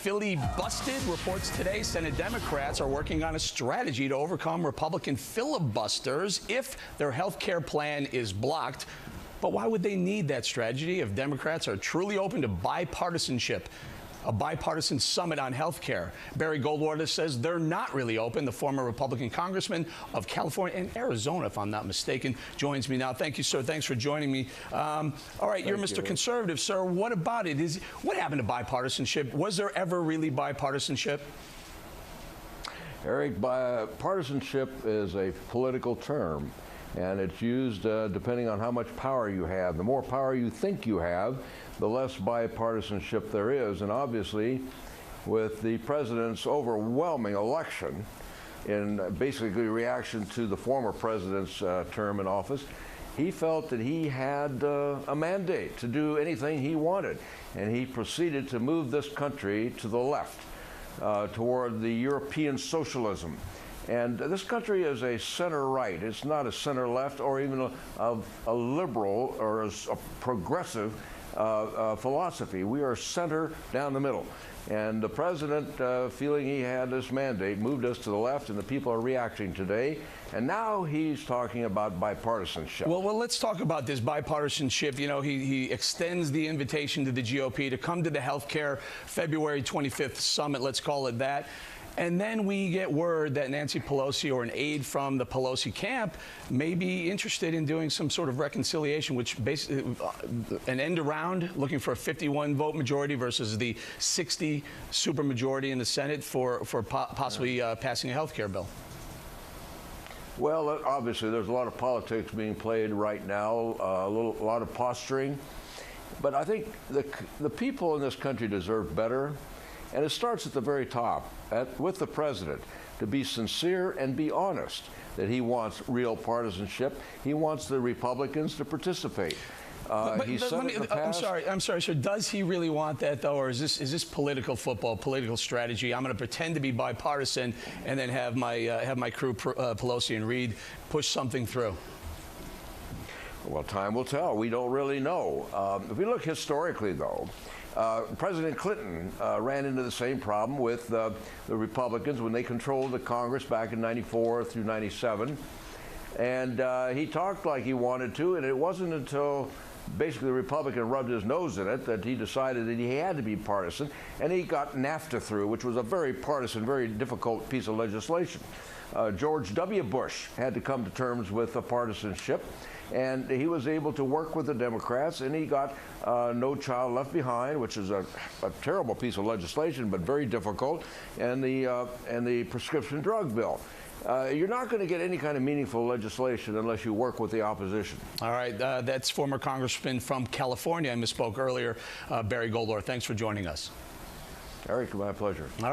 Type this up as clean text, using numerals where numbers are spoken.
Busted reports today Senate Democrats are working on a strategy to overcome Republican filibusters if their health care plan is blocked. But why would they need that strategy if Democrats are truly open to bipartisanship? A bipartisan summit on health care. Barry Goldwater says they're not really open. The former Republican congressman of California and Arizona, if I'm not mistaken, joins me now. Thank you, sir. Thanks for joining me. All right, you're Mr. Conservative, sir. What about it? What happened to bipartisanship? Was there ever really bipartisanship? Eric, bipartisanship is a political term, and it's used depending on how much power you have. The more power you think you have, the less bipartisanship there is. And obviously, with the president's overwhelming election, in basically reaction to the former president's term in office, he felt that he had a mandate to do anything he wanted. And he proceeded to move this country to the left, toward the European socialism. And this country is a center-right. It's not a center-left or even a liberal or a progressive philosophy. We are center down the middle. And the president, feeling he had this mandate, moved us to the left, and the people are reacting today. And now he's talking about bipartisanship. Well, let's talk about this bipartisanship. You know, he extends the invitation to the GOP to come to the health care February 25th summit, let's call it that. And then we get word that Nancy Pelosi or an aide from the Pelosi camp may be interested in doing some sort of reconciliation, which basically an end around, looking for a 51 vote majority versus the 60 supermajority in the Senate for possibly passing a health care bill. Well, obviously, there's a lot of politics being played right now, a lot of posturing. But I think the people in this country deserve better. And it starts at the very top, with the president, to be sincere and be honest that he wants real partisanship. He wants the Republicans to participate. I'm sorry, sir. Does he really want that, though, or is this political football, political strategy? I'm going to pretend to be bipartisan and then have my crew, Pelosi and Reid, push something through. Well, time will tell. We don't really know. If we look historically, though, President Clinton ran into the same problem with the Republicans when they controlled the Congress back in '94 through '97. And he talked like he wanted to, and it wasn't until basically the Republican rubbed his nose in it that he decided that he had to be partisan, and he got NAFTA through, which was a very partisan, very difficult piece of legislation. George W. Bush had to come to terms with the partisanship, and he was able to work with the Democrats, and he got No Child Left Behind, which is a terrible piece of legislation, but very difficult, and the prescription drug bill. You're not going to get any kind of meaningful legislation unless you work with the opposition. All right, that's former Congressman from California. I misspoke earlier, Barry Goldwater. Thanks for joining us. Eric, my pleasure. All right.